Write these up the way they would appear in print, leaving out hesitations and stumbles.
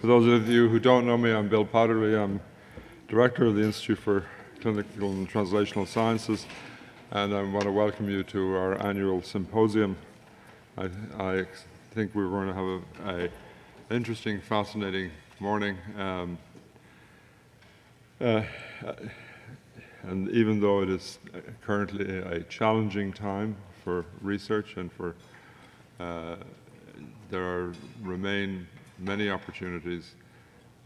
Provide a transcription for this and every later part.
For those of you who don't know me, I'm Bill Potterly. I'm Director of the Institute for Clinical and Translational Sciences, and I want to welcome you to our annual symposium. I think we're going to have an interesting, fascinating morning. And even though it is currently a challenging time for research and for there remain many opportunities,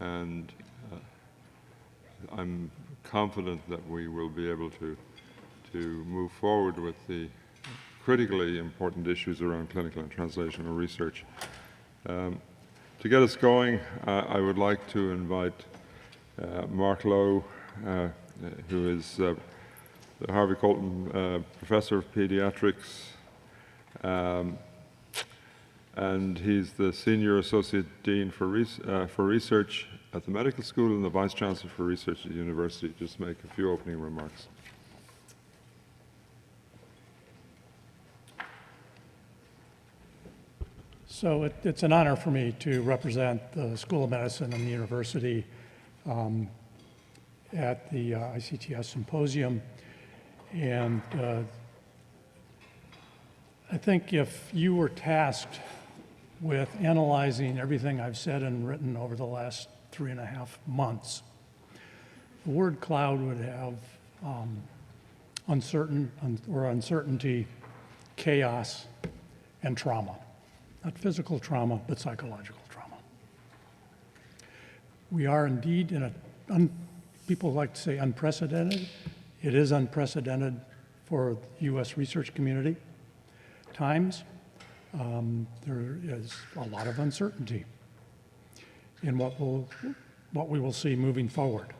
and I'm confident that we will be able to move forward with the critically important issues around clinical and translational research. To get us going, I would like to invite Mark Lowe, who is the Harvey Colton Professor of Pediatrics, and he's the Senior Associate Dean for Research at the Medical School and the Vice Chancellor for Research at the University. Just make a few opening remarks. So it's an honor for me to represent the School of Medicine and the University at the ICTS Symposium. And I think if you were tasked with analyzing everything I've said and written over the last 3.5 months, the word cloud would have uncertainty, chaos, and trauma. Not physical trauma, but psychological trauma. We are indeed in people like to say unprecedented. It is unprecedented for the U.S. research community times. There is a lot of uncertainty in what we will see moving forward.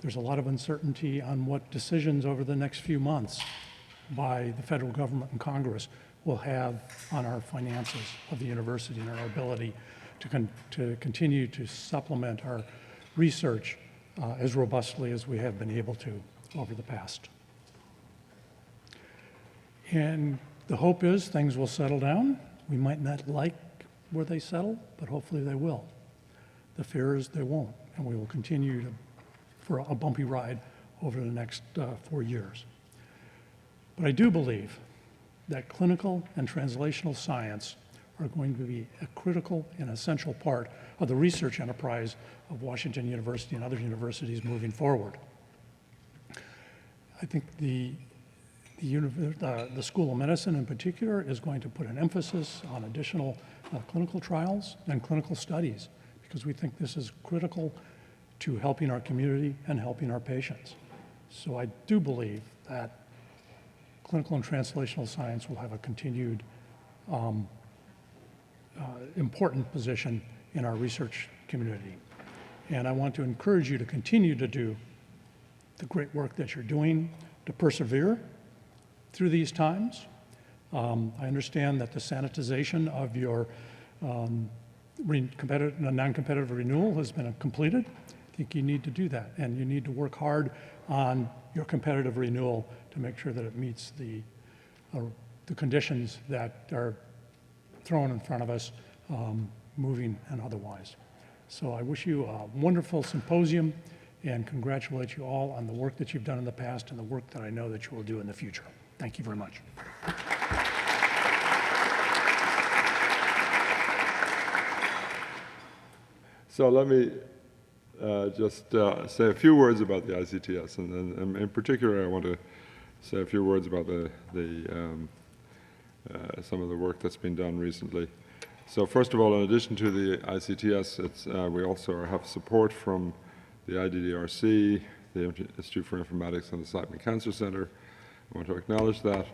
There's a lot of uncertainty on what decisions over the next few months by the federal government and Congress will have on our finances of the university and our ability to continue to supplement our research as robustly as we have been able to over the past. And the hope is things will settle down. We might not like where they settle, but hopefully they will. The fear is they won't, and we will continue for a bumpy ride over the next 4 years. But I do believe that clinical and translational science are going to be a critical and essential part of the research enterprise of Washington University and other universities moving forward. I think the School of Medicine in particular is going to put an emphasis on additional clinical trials and clinical studies, because we think this is critical to helping our community and helping our patients. So I do believe that clinical and translational science will have a continued important position in our research community. And I want to encourage you to continue to do the great work that you're doing, to persevere through these times. I understand that the sanitization of your non-competitive renewal has been completed. I think you need to do that, and you need to work hard on your competitive renewal to make sure that it meets the conditions that are thrown in front of us, moving and otherwise. So I wish you a wonderful symposium and congratulate you all on the work that you've done in the past and the work that I know that you will do in the future. Thank you very much. So let me just say a few words about the ICTS, and in particular I want to say a few words about some of the work that's been done recently. So first of all, in addition to the ICTS, we also have support from the IDDRC, the Institute for Informatics, and the Simon Cancer Center. I want to acknowledge that.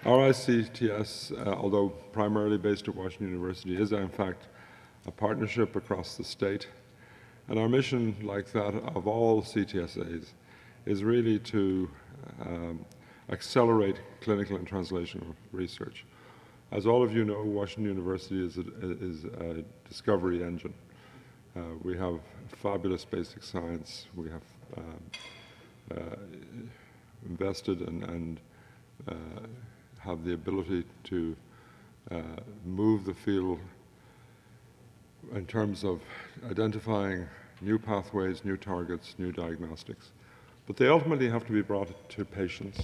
Our ICTS, although primarily based at Washington University, is in fact a partnership across the state. And our mission, like that of all CTSAs, is really to accelerate clinical and translational research. As all of you know, Washington University is a discovery engine. We have fabulous basic science. We have invested and have the ability to move the field in terms of identifying new pathways, new targets, new diagnostics. But they ultimately have to be brought to patients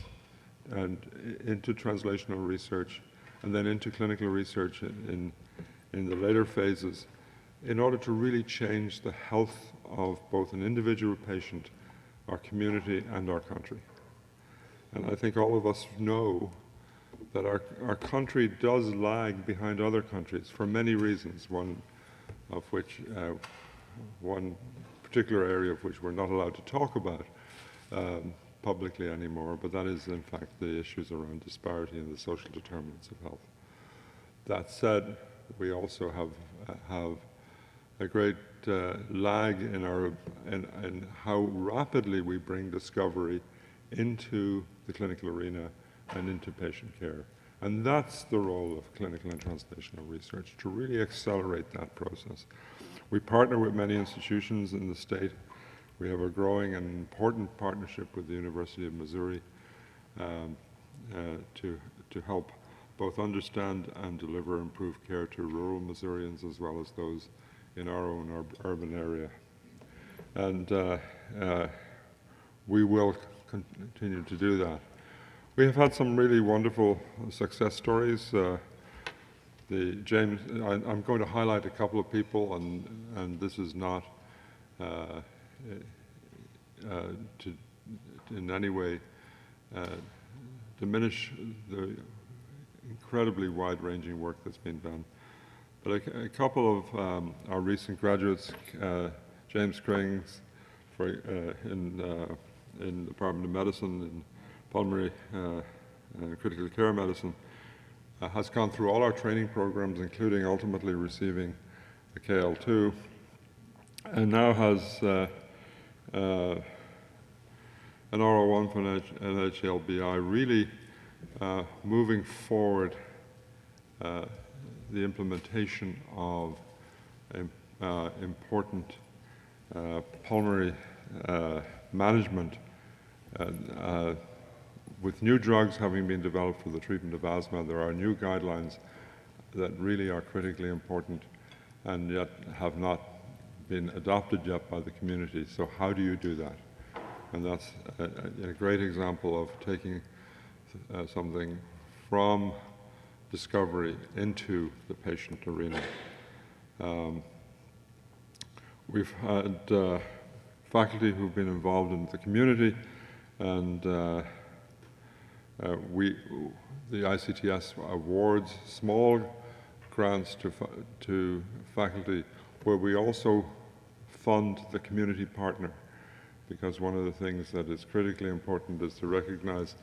and into translational research and then into clinical research in the later phases in order to really change the health of both an individual patient, our community, and our country. And I think all of us know that our country does lag behind other countries for many reasons, one particular area of which we're not allowed to talk about publicly anymore, but that is in fact the issues around disparity and the social determinants of health. That said, we also have a great lag in how rapidly we bring discovery into the clinical arena and into patient care. And that's the role of clinical and translational research, to really accelerate that process. We partner with many institutions in the state. We have a growing and important partnership with the University of Missouri to help both understand and deliver improved care to rural Missourians as well as those in our own urban area. And we will continue to do that. We have had some really wonderful success stories. I'm going to highlight a couple of people, and this is not to in any way diminish the incredibly wide-ranging work that's been done. But a couple of our recent graduates, James Krings in the Department of Medicine in Pulmonary and Critical Care Medicine, has gone through all our training programs, including ultimately receiving a KL2, and now has an R01 for an HLBI, really moving forward the implementation of important pulmonary management with new drugs having been developed for the treatment of asthma. There are new guidelines that really are critically important and yet have not been adopted yet by the community. So how do you do that? And that's a great example of taking something from discovery into the patient arena. We've had faculty who've been involved in the community, and the ICTS awards small grants to faculty where we also fund the community partner, because one of the things that is critically important is to recognize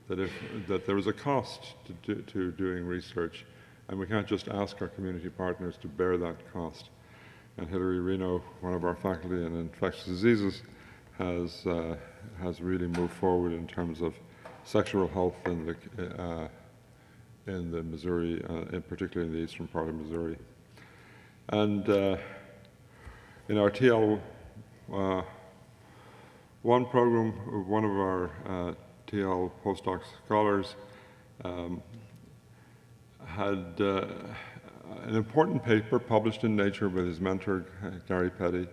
that there is a cost to doing research, and we can't just ask our community partners to bear that cost. And Hilary Reno, one of our faculty in infectious diseases, has really moved forward in terms of sexual health in the Missouri, particularly in the eastern part of Missouri. And in our TL1 program, one of our TL postdoc scholars had an important paper published in Nature with his mentor, Gary Petty,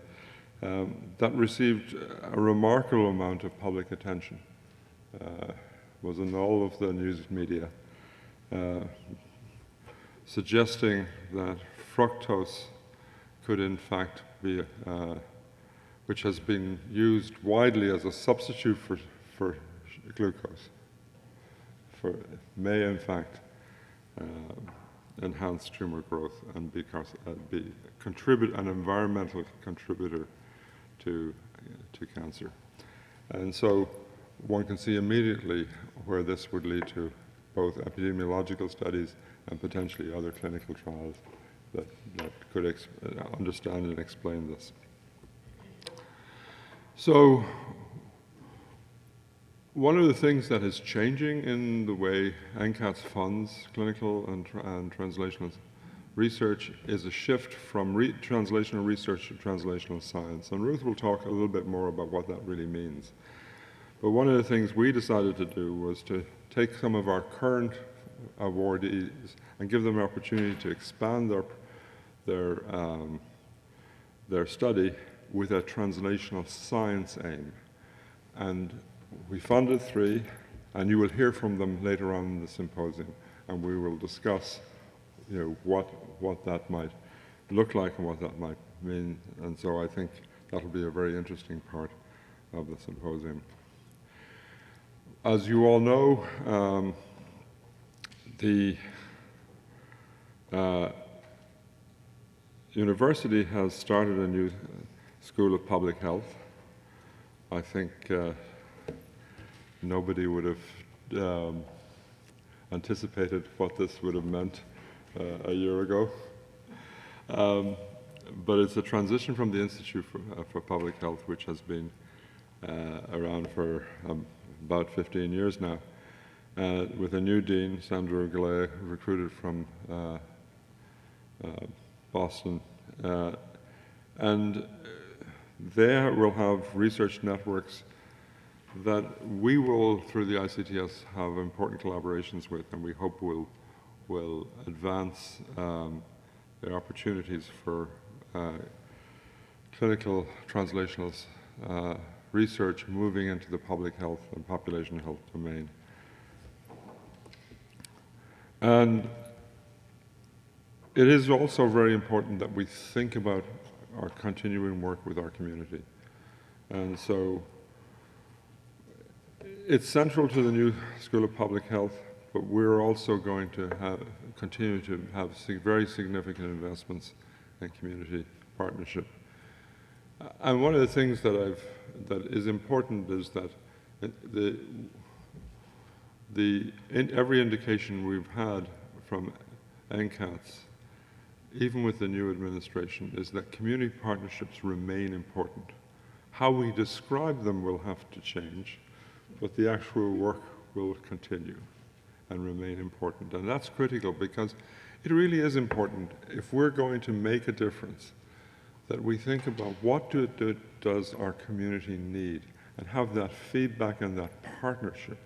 that received a remarkable amount of public attention. Was in all of the news media, suggesting that fructose could in fact be, which has been used widely as a substitute for glucose, may in fact enhance tumor growth and contribute an environmental contributor to cancer. And so one can see immediately where this would lead to both epidemiological studies and potentially other clinical trials that could understand and explain this. So one of the things that is changing in the way NCATS funds clinical and translational research is a shift from translational research to translational science. And Ruth will talk a little bit more about what that really means. But one of the things we decided to do was to take some of our current awardees and give them an opportunity to expand their their study with a translational science aim. And we funded 3, and you will hear from them later on in the symposium, and we will discuss what that might look like and what that might mean. And so I think that'll be a very interesting part of the symposium. As you all know, the university has started a new School of Public Health. I think nobody would have anticipated what this would have meant a year ago. But it's a transition from the Institute for Public Health, which has been around for about 15 years now, with a new dean, Sandra Galea, recruited from Boston. And they will have research networks that we will, through the ICTS, have important collaborations with, and we hope will advance the opportunities for clinical translational research moving into the public health and population health domain. And it is also very important that we think about our continuing work with our community. And so it's central to the new School of Public Health, but we're also going to continue to have very significant investments in community partnership. And one of the things that is important is that every indication we've had from NCATS, even with the new administration, is that community partnerships remain important. How we describe them will have to change, but the actual work will continue and remain important. And that's critical because it really is important, if we're going to make a difference, that we think about what does our community need and have that feedback and that partnership,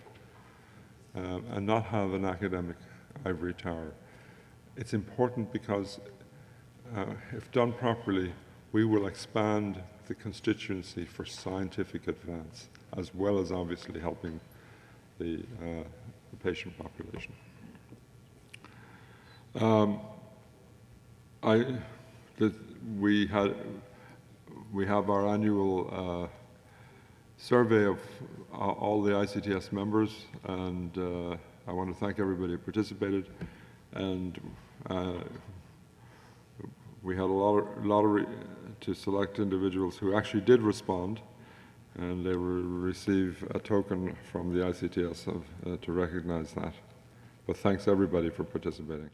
and not have an academic ivory tower. It's important because if done properly, we will expand the constituency for scientific advance, as well as obviously helping the patient population. We have our annual survey of all the ICTS members, and I want to thank everybody who participated. And we had a lottery to select individuals who actually did respond, and they will receive a token from the ICTS to recognize that. But thanks everybody for participating.